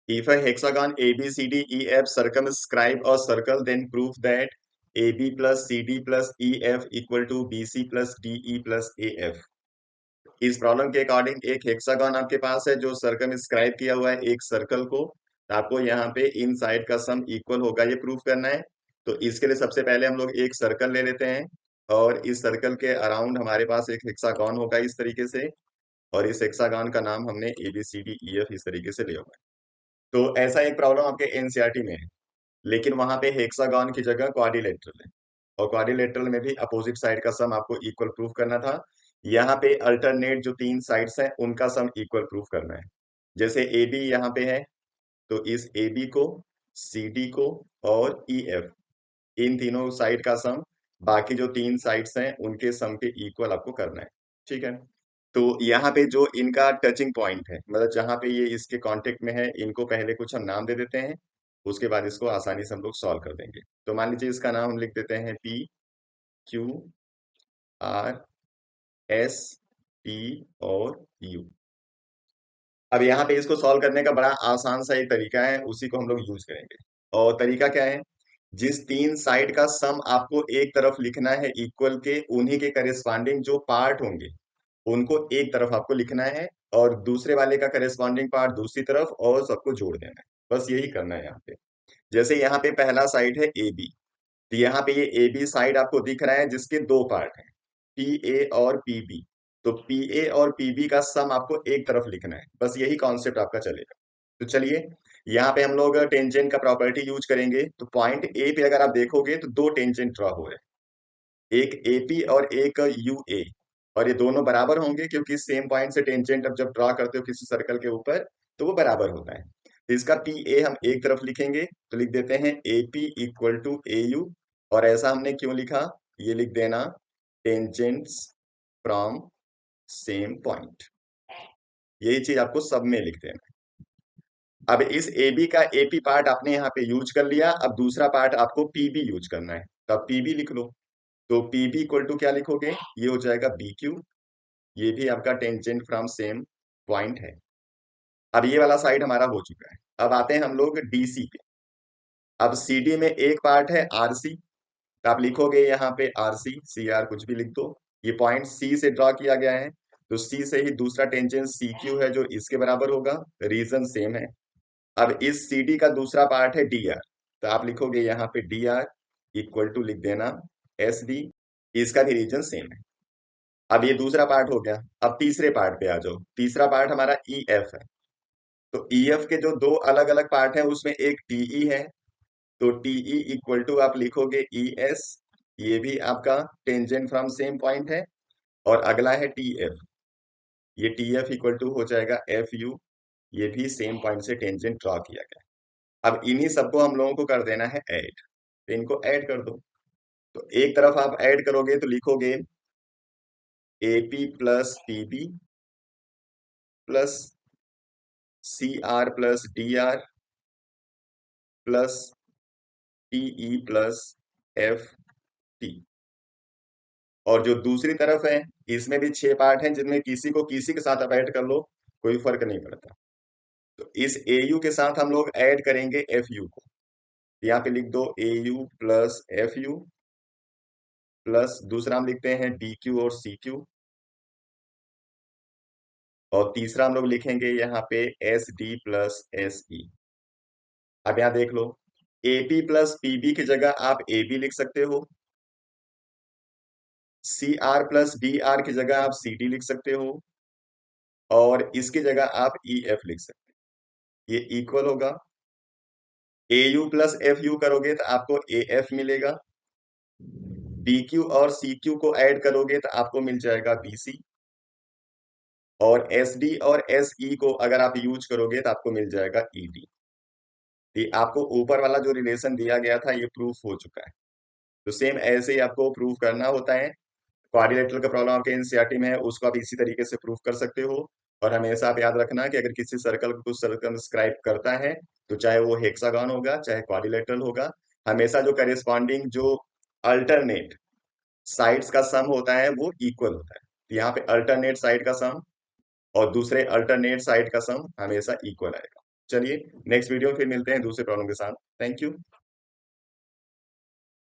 If a hexagon ABCDEF circumscribe a circle, then prove that AB plus CD plus EF equal to BC plus DE plus AF। इस problem के according एक hexagon आपके पास है जो circumscribe किया हुआ है एक सर्कल को, तो आपको यहाँ पे इन साइड का सम इक्वल होगा ये प्रूफ करना है। तो इसके लिए सबसे पहले हम लोग एक सर्कल ले लेते हैं और इस सर्कल के अराउंड हमारे पास एक हेक्सागन होगा इस तरीके से, और इस हेक्सागन का नाम हमने ABCDEF इस तरीके से लिया हुआ है। तो ऐसा एक प्रॉब्लम आपके एनसीईआरटी में है, लेकिन वहां पे हेक्सागन की जगह क्वाड्रिलेटरल है, और क्वाड्रिलेटरल में भी अपोजिट साइड का सम आपको इक्वल प्रूफ करना था। यहाँ पे अल्टरनेट जो तीन साइड्स हैं उनका सम इक्वल प्रूफ करना है। जैसे ए बी यहाँ पे है, तो इस ए बी को, सी डी को और ई एफ, इन तीनों साइड का सम बाकी जो तीन साइड्स हैं उनके सम के इक्वल आपको करना है। ठीक है, तो यहाँ पे जो इनका टचिंग पॉइंट है, मतलब जहां पे ये इसके कांटेक्ट में है, इनको पहले कुछ हम नाम दे देते हैं, उसके बाद इसको आसानी से हम लोग सॉल्व कर देंगे। तो मान लीजिए इसका नाम हम लिख देते हैं P Q R S T और यू। अब यहाँ पे इसको सॉल्व करने का बड़ा आसान सा एक तरीका है, उसी को हम लोग यूज करेंगे। और तरीका क्या है, जिस तीन साइड का सम आपको एक तरफ लिखना है इक्वल के, उन्हीं के करेस्पॉन्डिंग जो पार्ट होंगे उनको एक तरफ आपको लिखना है, और दूसरे वाले का करेस्पॉन्डिंग पार्ट दूसरी तरफ, और सबको जोड़ देना है। बस यही करना है यहाँ पे। जैसे यहाँ पे पहला साइड है ए बी, तो यहाँ पे ये ए बी साइड आपको दिख रहा है जिसके दो पार्ट हैं, पी ए और पी बी। तो पी ए और पी बी का सम आपको एक तरफ लिखना है, बस यही कॉन्सेप्ट आपका चलेगा। तो चलिए, यहाँ पे हम लोग टेंजेंट का प्रॉपर्टी यूज करेंगे। तो पॉइंट ए पे अगर आप देखोगे तो दो टेंजेंट ड्रॉ हो रहे हैं, एक एपी और एक यू ए, और ये दोनों बराबर होंगे क्योंकि सेम पॉइंट से टेंजेंट अब जब ड्रॉ करते हो किसी सर्कल के ऊपर तो वो बराबर होता है। तो इसका पी ए हम एक तरफ लिखेंगे, तो लिख देते हैं A P equal to A U. और ऐसा हमने क्यों लिखा, ये लिख देना, टेंजेंट्स फ्रॉम सेम पॉइंट। यही चीज आपको सब में लिख देना। अब इस ए बी का एपी पार्ट आपने यहाँ पे यूज कर लिया, अब दूसरा पार्ट आपको पीबी यूज करना है, तो अब पीबी लिख लो। तो पीबी इक्वल टू क्या लिखोगे, ये हो जाएगा बी क्यू, ये भी आपका टेंजेंट फ्रॉम सेम पॉइंट है। अब ये वाला साइड हमारा हो चुका है। अब आते हैं हम लोग डीसी पे। अब सीडी में एक पार्ट है आरसी, तो आप लिखोगे यहाँ पे आरसी, सी आर कुछ भी लिख दो। ये पॉइंट सी से ड्रॉ किया गया है, तो सी से ही दूसरा टेंजेंट सी क्यू है जो इसके बराबर होगा, रीजन सेम है। अब इस सी डी का दूसरा पार्ट है डी आर, तो आप लिखोगे यहाँ पे डी आर इक्वल टू लिख देना एस डी, इसका भी रीजन सेम है। अब ये दूसरा पार्ट हो गया। अब तीसरे पार्ट पे आ जाओ, तीसरा पार्ट हमारा ई एफ है। तो ई एफ के जो दो अलग अलग पार्ट हैं उसमें एक टीई है, तो टीई इक्वल टू आप लिखोगे ई एस, ये भी आपका टेंजेंट फ्रॉम सेम पॉइंट है। और अगला है टी एफ, ये टी एफ इक्वल टू हो जाएगा एफ यू, ये भी सेम पॉइंट से टेंजेंट ड्रॉ किया गया। अब इन्हीं सबको हम लोगों को कर देना है ऐड, तो इनको ऐड कर दो। तो एक तरफ आप ऐड करोगे तो लिखोगे A P plus P B plus C R plus D R plus TE plus F T. और जो दूसरी तरफ है, इसमें भी छह पार्ट हैं जिनमें किसी को किसी के साथ आप ऐड कर लो, कोई फर्क नहीं पड़ता। तो इस ए यू के साथ हम लोग ऐड करेंगे एफ यू को, यहाँ पे लिख दो A U plus F U, plus दूसरा हम लिखते हैं डी क्यू और सी क्यू, और तीसरा हम लोग लिखेंगे यहाँ पे S D plus S E. अब यहाँ देख लो, एपी प्लस पीबी की जगह आप ए बी लिख सकते हो, C R plus B R की जगह आप सी डी लिख सकते हो, और इसकी जगह आप ई एफ लिख सकते हो। ये इक्वल होगा, ए यू प्लस एफ यू करोगे तो आपको ए एफ मिलेगा, बी क्यू और सी क्यू को ऐड करोगे तो आपको मिल जाएगा बी सी, और एस डी और एस ई को अगर आप यूज करोगे तो आपको मिल जाएगा ई डी। ये आपको ऊपर वाला जो रिलेशन दिया गया था ये प्रूफ हो चुका है। तो सेम ऐसे ही आपको प्रूफ करना होता है। क्वाड्रिलेटरल का प्रॉब्लम आपके एनसीईआरटी में है, उसको आप इसी तरीके से प्रूफ कर सकते हो। और हमेशा आप याद रखना कि अगर किसी सर्कल को कुछ सर्कमस्क्राइब करता है, तो चाहे वो हेक्सागन होगा चाहे क्वाड्रिलेटरल होगा, हमेशा जो करेस्पॉन्डिंग जो अल्टरनेट साइड्स का सम होता है वो इक्वल होता है। तो यहाँ पे अल्टरनेट साइड का सम और दूसरे अल्टरनेट साइड का सम हमेशा इक्वल आएगा। चलिए नेक्स्ट वीडियो में फिर मिलते हैं दूसरे प्रॉब्लम के साथ। Thank you.